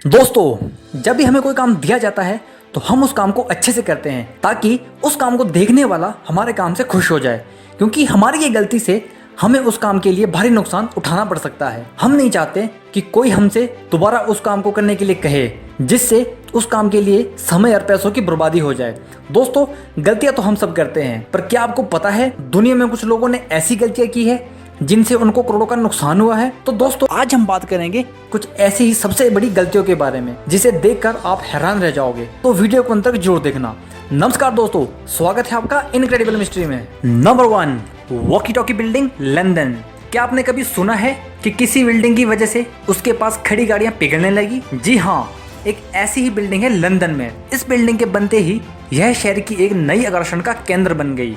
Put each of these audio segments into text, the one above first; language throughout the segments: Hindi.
दोस्तों, जब भी हमें कोई काम दिया जाता है तो हम उस काम को अच्छे से करते हैं ताकि उस काम को देखने वाला हमारे काम से खुश हो जाए, क्योंकि हमारी ये गलती से हमें उस काम के लिए भारी नुकसान उठाना पड़ सकता है। हम नहीं चाहते कि कोई हमसे दोबारा उस काम को करने के लिए कहे जिससे उस काम के लिए समय और पैसों की बर्बादी हो जाए। दोस्तों, गलतियां तो हम सब करते हैं, पर क्या आपको पता है दुनिया में कुछ लोगों ने ऐसी गलतियां की है जिनसे उनको करोड़ों का नुकसान हुआ है। तो दोस्तों, आज हम बात करेंगे कुछ ऐसी ही सबसे बड़ी गलतियों के बारे में जिसे देखकर आप हैरान रह जाओगे। तो वीडियो को अंत तक जरूर देखना। नमस्कार दोस्तों, स्वागत है आपका इनक्रेडिबल मिस्ट्री में। Number 1, walkie talkie building, London. क्या आपने कभी सुना है कि किसी बिल्डिंग की वजह से उसके पास खड़ी गाड़ियां पिघलने लगी? जी हाँ, एक ऐसी ही बिल्डिंग है लंदन में। इस बिल्डिंग के बनते ही यह शहर की एक नई आकर्षण का केंद्र बन गई।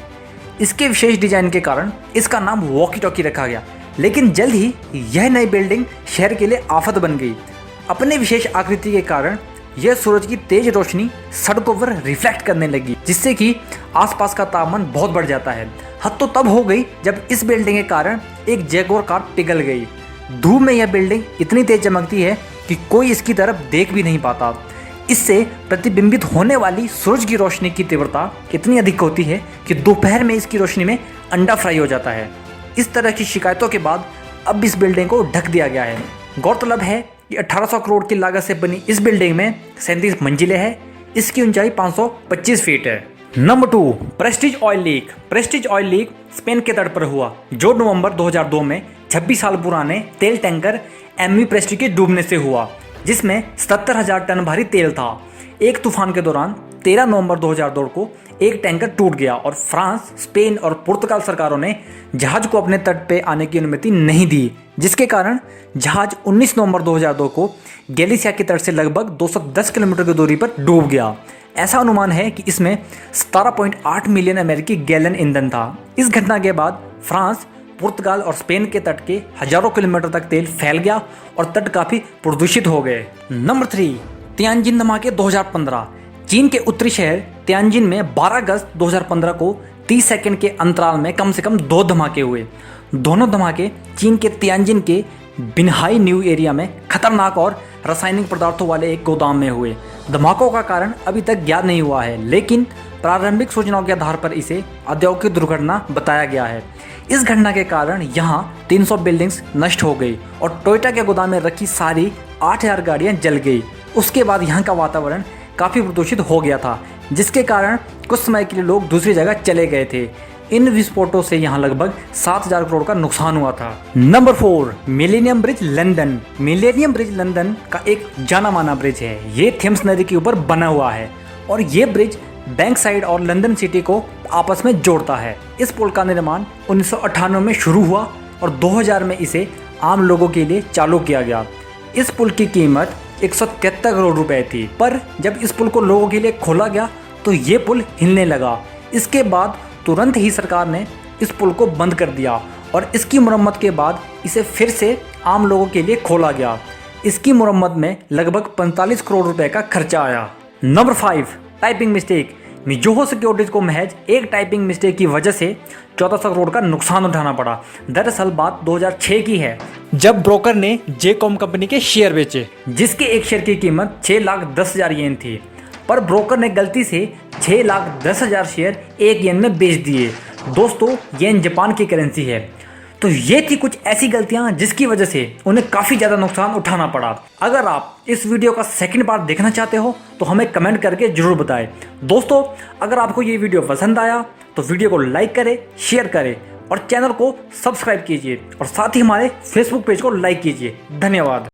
इसके विशेष डिजाइन के कारण इसका नाम वॉकी टॉकी रखा गया, लेकिन जल्द ही यह नई बिल्डिंग शहर के लिए आफत बन गई। अपने विशेष आकृति के कारण यह सूरज की तेज रोशनी सड़कों पर रिफ्लेक्ट करने लगी, जिससे कि आसपास का तापमान बहुत बढ़ जाता है। हद तो तब हो गई जब इस बिल्डिंग के कारण एक जैगुआर कार पिघल गई। धूप में यह बिल्डिंग इतनी तेज चमकती है कि कोई इसकी तरफ देख भी नहीं पाता। इससे प्रतिबिंबित होने वाली सूरज की रोशनी की तीव्रता इतनी अधिक होती है कि दोपहर में इसकी रोशनी में अंडा फ्राई हो जाता है। इस तरह की शिकायतों के बाद अब इस बिल्डिंग को ढक दिया गया है। गौरतलब है कि 1800 करोड़ की लागत से बनी इस बिल्डिंग में 37 मंजिलें हैं। इसकी ऊंचाई 525 फीट है। Number 2, Prestige oil leak. Prestige oil leak Spain के तट पर हुआ, जो नवंबर 2002 में 26 साल पुराने तेल टैंकर एमवी प्रेस्टीज के डूबने से हुआ, जिसमें 77,000 टन भारी तेल था। एक तूफान के दौरान 13 नवंबर 2002 को एक टैंकर टूट गया और फ्रांस, स्पेन और पुर्तगाल सरकारों ने जहाज को अपने तट पे आने की अनुमति नहीं दी, जिसके कारण जहाज 19 नवंबर 2002 को गैलिसिया के तट से लगभग 210 किलोमीटर की दूरी पर डूब गया। ऐसा अनुमान है कि इसमें 17.8 मिलियन अमेरिकी गैलन ईंधन था। इस घटना के बाद फ्रांस, पुर्तगाल और स्पेन के तट के हजारों किलोमीटर तक तेल फैल गया और तट काफी प्रदूषित हो गए। नंबर 3, तियानजिन धमाके 2015। चीन के उत्तरी शहर तियानजिन में 12 अगस्त 2015 को 30 सेकंड के अंतराल में कम से कम 2 धमाके हुए। दोनों धमाके चीन के तियानजिन के बिनहाई न्यू एरिया में खतरनाक और रासायनिक पदार्थों वाले एक गोदाम में हुए। धमाकों का कारण अभी तक ज्ञात नहीं हुआ है, लेकिन प्रारंभिक सूचनाओं के आधार पर इसे औद्योगिक दुर्घटना बताया गया है। इस घटना के कारण यहाँ 300 बिल्डिंग्स नष्ट हो गई और टोयोटा के गोदाम में रखी सारी 8,000 गाड़ियाँ जल गई। उसके बाद यहाँ का वातावरण काफ़ी प्रदूषित हो गया था, जिसके कारण कुछ समय के लिए लोग दूसरी जगह चले गए थे। इन विस्फोटों से यहाँ लगभग 7,000 करोड़ का नुकसान हुआ था। Number 4, millennium bridge, London. Millennium bridge London का एक जाना माना ब्रिज है। ये थेम्स नदी के ऊपर बना हुआ है और ये ब्रिज बैंक साइड और लंदन सिटी को आपस में जोड़ता है। इस पुल का निर्माण 1998 में शुरू हुआ और 2000 में इसे आम लोगों के लिए चालू किया गया। इस पुल की कीमत 173 करोड़ रुपए थी, पर जब इस पुल को लोगों के लिए खोला गया तो ये पुल हिलने लगा। इसके बाद तुरंत ही सरकार ने इस पुल को बंद कर दिया और इसकी मुरम्मत के बाद इसे फिर से आम लोगों के लिए खोला गया। इसकी मुरम्मत में लगभग 45 करोड़ रुपए का खर्चा आया। Number 5, typing mistake. Mizuho securities को महज एक टाइपिंग मिस्टेक की वजह से 1400 करोड़ का नुकसान उठाना पड़ा। दरअसल बात 2006 की है, जब ब्रोकर ने जेकॉम कंपनी के शेयर बेचे, जिसके एक शेयर की कीमत 6,10,000 येन थी, पर ब्रोकर ने गलती से 6,10,000 शेयर 1 येन में बेच दिए। दोस्तों, येन जापान की करेंसी है। तो ये थी कुछ ऐसी गलतियां जिसकी वजह से उन्हें काफ़ी ज़्यादा नुकसान उठाना पड़ा। अगर आप इस वीडियो का सेकंड पार्ट देखना चाहते हो तो हमें कमेंट करके जरूर बताएं। दोस्तों, अगर आपको ये वीडियो पसंद आया तो वीडियो को लाइक करें, शेयर करें और चैनल को सब्सक्राइब कीजिए और साथ ही हमारे फेसबुक पेज को लाइक कीजिए। धन्यवाद।